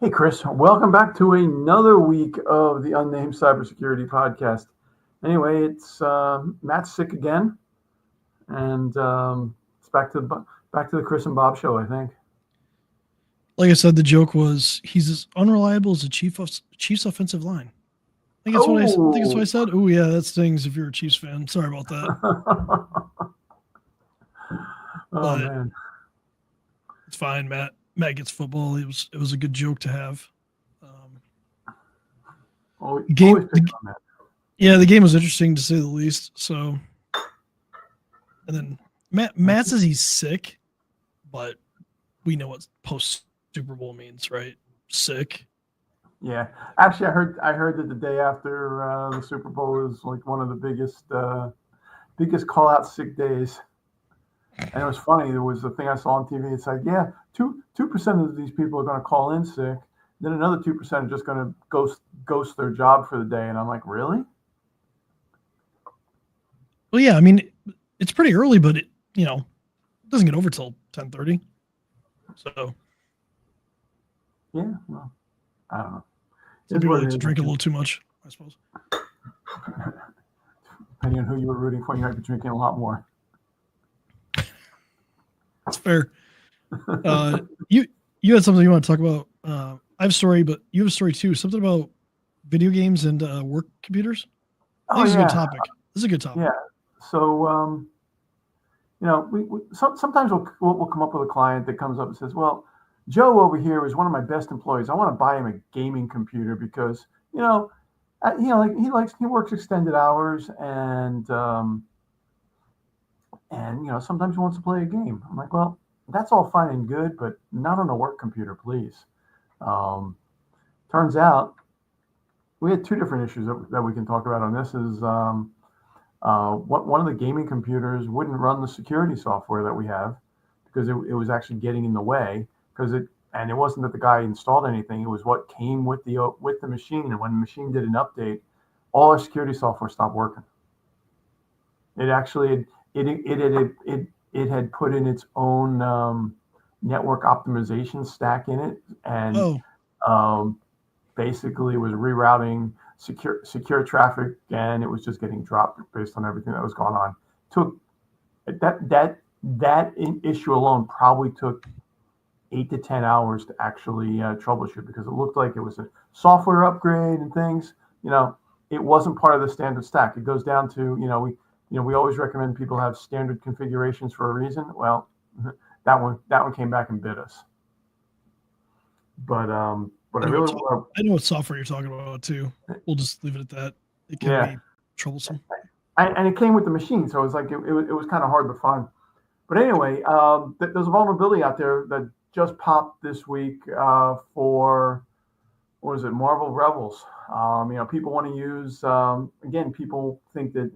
Hey, Chris, welcome back to another week of the Unnamed Cybersecurity Podcast. Anyway, it's Matt's sick again, and it's back to the Chris and Bob show, I think. Like I said, the joke was he's as unreliable as the Chiefs offensive line. I think that's what I Oh, said. Oh yeah, that stings if you're a Chiefs fan. Sorry about that, oh but man. it's fine. Matt gets football. It was a good joke to have. Um, Always game, pick the, on that. yeah, the game was interesting to say the least. So, and then Matt says he's sick, but we know what post Super Bowl means, right? Sick. Yeah, actually, I heard that the day after the Super Bowl is like one of the biggest call out sick days. And it was funny. There was a thing I saw on TV. It's like, yeah, two percent of these people are going to call in sick. Then another 2% are just going to ghost their job for the day. And I'm like, really? Well, yeah, I mean, it's pretty early, but it doesn't get over till 10:30. So Yeah. Well, I don't know. some It's people what like it to is. I drink a guess. little too much, I suppose. Depending on who you were rooting for, you might be drinking a lot more. That's fair. You had something you want to talk about. I have a story, but you have a story too. Something about video games and work computers. I Oh think it's a good yeah, topic. This is a good topic. yeah. So sometimes we'll come up with a client that comes up and says, "Well, Joe over here is one of my best employees. I want to buy him a gaming computer because like he works extended hours and sometimes he wants to play a game." I'm like, "Well, that's all fine and good, but not on a work computer, please." Um, Turns out we had two different issues that we can talk about on this. Is one of the gaming computers wouldn't run the security software that we have because it was actually getting in the way because it wasn't that the guy installed anything. It was what came with the machine. And when the machine did an update, all our security software stopped working. It actually it had put in its own network optimization stack in it, and Oh, um, basically was rerouting secure traffic, and it was just getting dropped based on everything that was going on. Took that issue alone probably took 8 to 10 hours to actually troubleshoot because it looked like it was a software upgrade and things. You know, it wasn't part of the standard stack. It goes down to we always recommend people have standard configurations for a reason. Well, that one came back and bit us. But I really want I know what software you're talking about too. We'll just leave it at that. It to, can yeah. be troublesome. And it came with the machine, so it was like it was kind of hard but fun. But anyway, there's a vulnerability out there that just popped this week for what is it, Marvel Rebels. People want to use again. People think that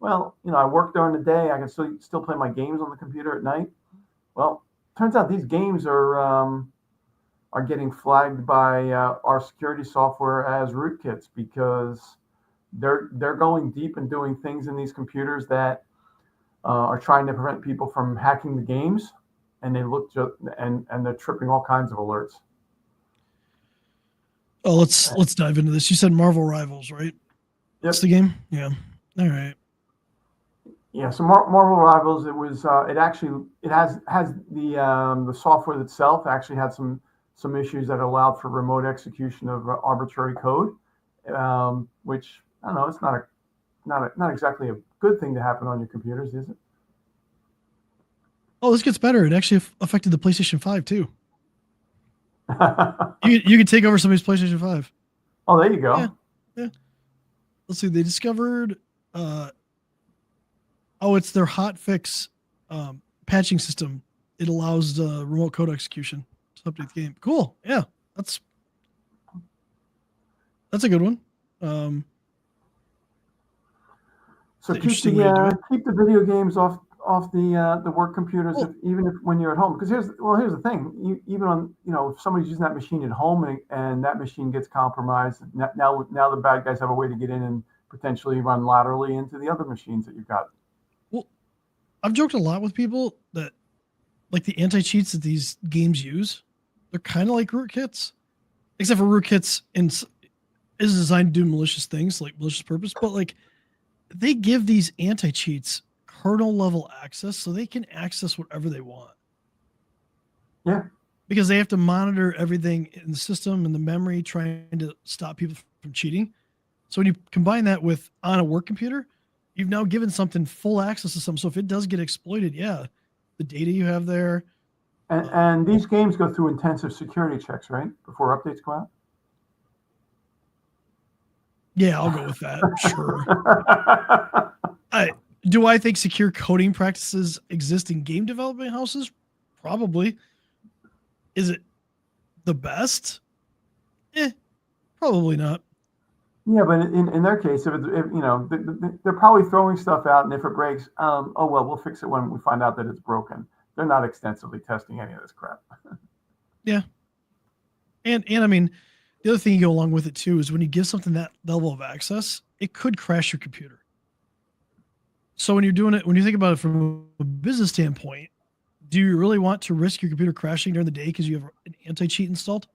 I work during the day. I can still play my games on the computer at night. Well, turns out these games are getting flagged by our security software as rootkits because they're going deep and doing things in these computers that are trying to prevent people from hacking the games, and and they're tripping all kinds of alerts. Oh, let's dive into this. You said Marvel Rivals, right? That's Yep. the game. Yeah. All right. Yeah. So Marvel Rivals, it has the software itself actually had some issues that allowed for remote execution of arbitrary code, which I don't know. It's not exactly a good thing to happen on your computers, is it? Oh, this gets better. It actually affected the PlayStation 5 too. You can take over somebody's PlayStation 5. Oh, there you Yeah. go. Yeah. Let's see. They discovered uh it's their hot fix patching system. It allows remote code execution to update the game. Cool. Yeah. That's a good one. Um So it's an interesting way to do it. keep the video games off the work computers, Well, even if when you're at home. Because here's the thing. Even on if somebody's using that machine at home and that machine gets compromised, now the bad guys have a way to get in and potentially run laterally into the other machines that you've got. well, I've joked a lot with people that like the anti cheats that these games use, they're kind of like rootkits. except for rootkits is designed to do malicious things like malicious purpose, but like they give these anti-cheats kernel level access so they can access whatever they want. Yeah. Because they have to monitor everything in the system and the memory trying to stop people from cheating. So when you combine that with on a work computer, you've now given something full access to something. So if it does get exploited, yeah, the data you have there. And these games go through intensive security checks, right? Before updates go out? Yeah, I'll go with that. Sure. Do I think secure coding practices exist in game development houses? Probably. Is it the best? Probably not. Yeah, but in their case, if you know, they're probably throwing stuff out, and if it breaks, oh well, we'll fix it when we find out that it's broken. They're not extensively testing any of this crap. Yeah. And I mean, the other thing you go along with it too is when you give something that level of access, it could crash your computer. So when you're doing it, when you think about it from a business standpoint, do you really want to risk your computer crashing during the day because you have an anti-cheat installed?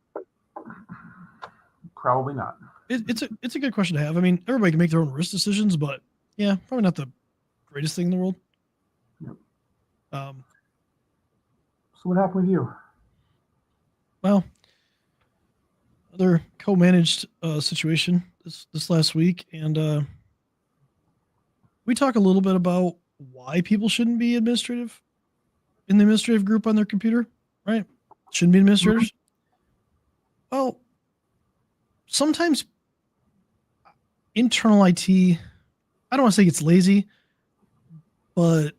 Probably not. It's a good question to have. I mean, everybody can make their own risk decisions, but yeah, probably not the greatest thing in the world. Yep. So what happened with you? Well, another co-managed situation this last week, and we talk a little bit about why people shouldn't be in the administrative group on their computer, right? Shouldn't be administrators. Mm-hmm. Well, sometimes internal IT, I don't want to say it's lazy, but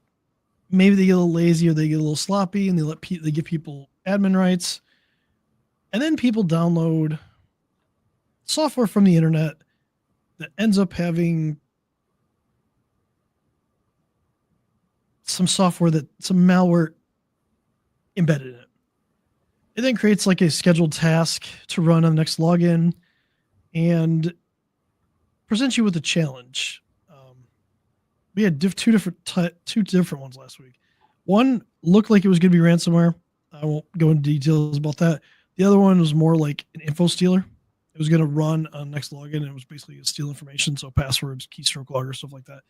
maybe they get a little lazy or they get a little sloppy and they give people admin rights. And then people download software from the internet that ends up having some malware embedded in it. It then creates like a scheduled task to run on the next login and presents you with a challenge. We had two different ones last week. One looked like it was going to be ransomware. I won't go into details about that. The other one was more like an info stealer. It was going to run on next login, and it was basically to steal information, so passwords, keystroke logger, stuff like that.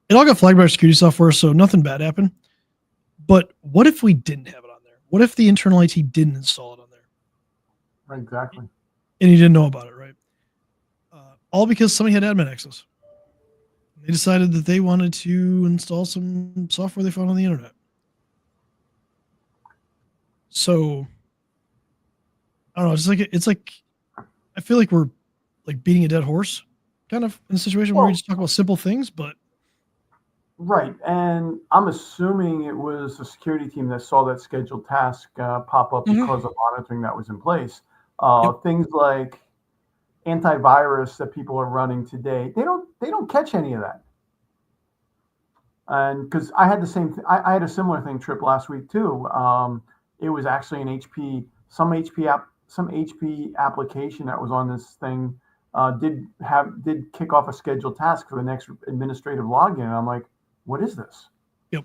It all got flagged by our security software, so nothing bad happened. But what if we didn't have it on there? What if the internal IT didn't install it on there? Exactly. And you didn't know about it, right? All because somebody had admin access. They decided that they wanted to install some software they found on the internet. So I don't know. It's like I feel like we're like beating a dead horse, kind of in a situation where we just talk about simple things, but right. And I'm assuming it was the security team that saw that scheduled task pop up because of monitoring that was in place. Things like antivirus that people are running today, they don't catch any of that. And because I had the same, I had a similar thing trip last week too. It was actually an some HP application that was on this thing did kick off a scheduled task for the next administrative login. And I'm like, what is this? Yep,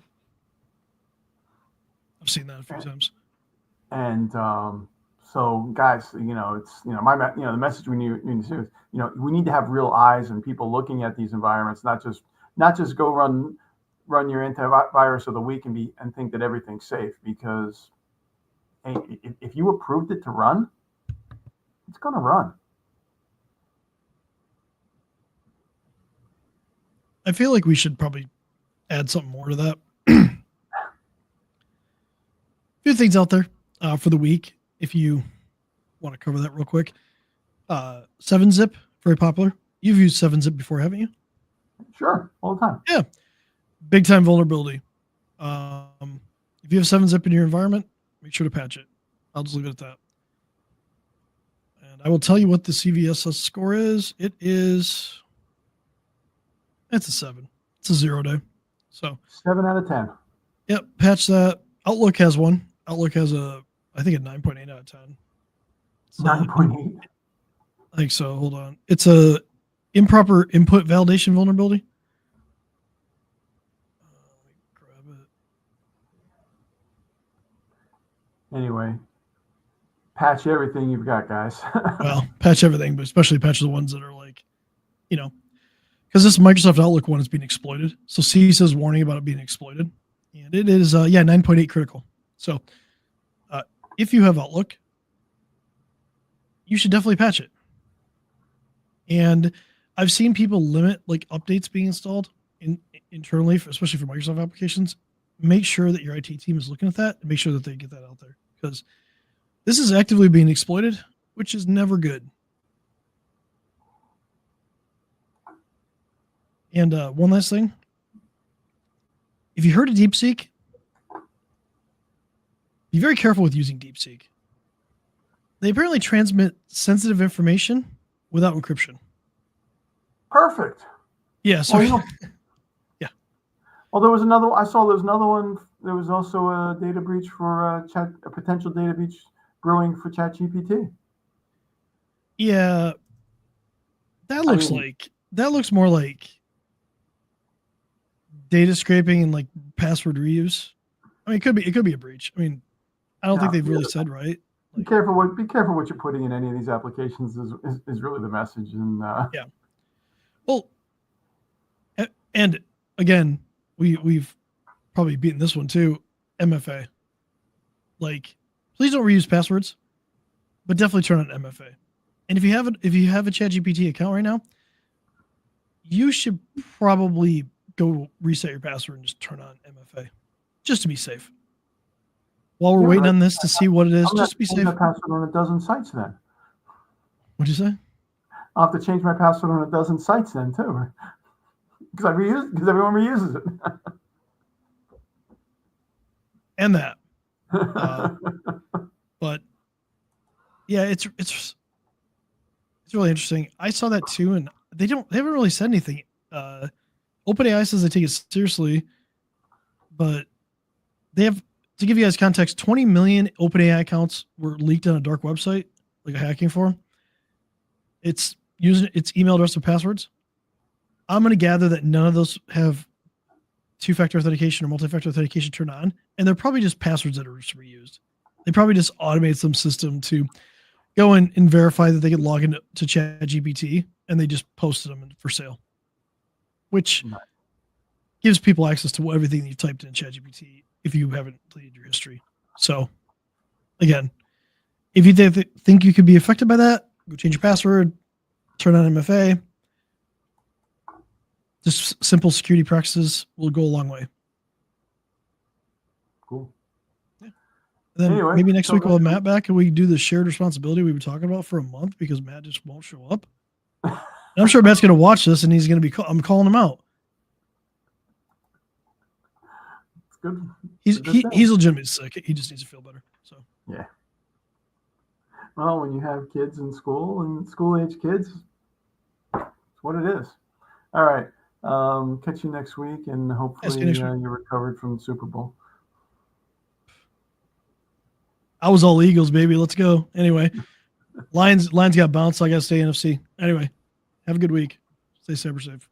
I've seen that a few times. And so, guys, it's the message we need to do is, we need to have real eyes and people looking at these environments, not just go run your antivirus of the week and think that everything's safe, because hey, if you approved it to run, it's going to run. I feel like we should probably add something more to that. A few things out there for the week, if you want to cover that real quick. 7-Zip, very popular. You've used 7-Zip before, haven't you? Sure, all the time. Yeah. Big time vulnerability. If you have 7-Zip in your environment, make sure to patch it. I'll just leave it at that. And I will tell you what the CVSS score is. It's a 7. It's a 0 day. So 7 out of 10. Yep, patch that. Outlook has one. Outlook has I think a 9.8 out of 10. 9.8. I think so. Hold on. It's a improper input validation vulnerability. Anyway, Patch everything you've got, guys. Well, patch everything, but especially patch the ones that are like, because this Microsoft Outlook one is being exploited. So CISA is warning about it being exploited, and it is 9.8 critical. So if you have Outlook, you should definitely patch it. And I've seen people limit like updates being installed internally, especially for Microsoft applications. Make sure that your IT team is looking at that and make sure that they get that out there, because this is actively being exploited, which is never good. And one last thing. If you heard of DeepSeek, be very careful with using DeepSeek. They apparently transmit sensitive information without encryption. Perfect. Yeah. So, yeah. Well, there was another. I saw there's another one. There was also a data breach for a potential data breach brewing for ChatGPT. Yeah. That looks more like data scraping and like password reuse. I mean, it could be a breach. I mean, I don't think they've really said right. Be careful what you're putting in any of these applications is really the message. And yeah. Well, and again, we've probably beaten this one too. MFA. Like, please don't reuse passwords, but definitely turn on MFA. And if you have a ChatGPT account right now, you should probably go reset your password and just turn on MFA, just to be safe. While we're waiting on this to see what it is, just to be safe. My password on a dozen sites then. What'd you say? I'll have to change my password on a dozen sites then too, because everyone reuses it. And that, but yeah, it's really interesting. I saw that too, and they haven't really said anything. OpenAI says they take it seriously, but they have, to give you guys context, 20 million OpenAI accounts were leaked on a dark website, like a hacking forum. It's using its email address and passwords. I'm going to gather that none of those have two-factor authentication or multi-factor authentication turned on, and they're probably just passwords that are just reused. They probably just automated some system to go in and verify that they can log into ChatGPT, and they just posted them for sale, which gives people access to everything that you typed in ChatGPT if you haven't deleted your history. So, again, if you think you could be affected by that, go change your password, turn on MFA. Just simple security practices will go a long way. Cool. Yeah. And then maybe next week we'll have Matt back and we do the shared responsibility we've been talking about for a month because Matt just won't show up. And I'm sure Matt's going to watch this and he's going to be. I'm calling him out. It's good. He's legitimately sick. He just needs to feel better. So yeah. Well, when you have kids in school and school-age kids, it's what it is. All right. Catch you next week, and hopefully you're recovered from the Super Bowl. I was all Eagles, baby. Let's go. Anyway, Lions got bounced, so I got to stay NFC. Anyway, have a good week. Stay cyber safe.